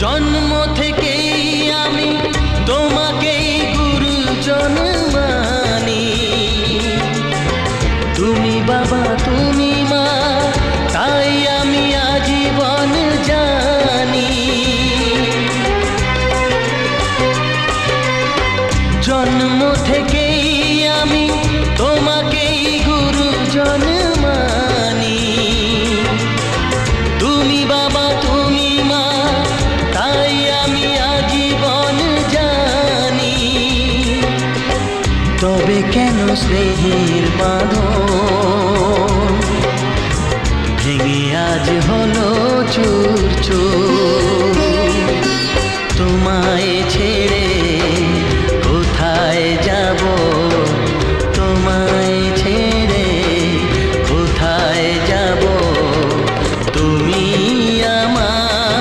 জন্ম থেকেই আমি তোমাকেই গুরুজন মানি। তুমি বাবা তুমি মা, তাই আমি আজীবন জানি। জন্ম থেকেই আমি তোমাকেই গুরুজন মানি। তুমি বাবা তুমি মা, তাই আমি আজীবন জানি। তবে কেন স্নেহের বাঁধন ভেঙে আজ হলো চুর?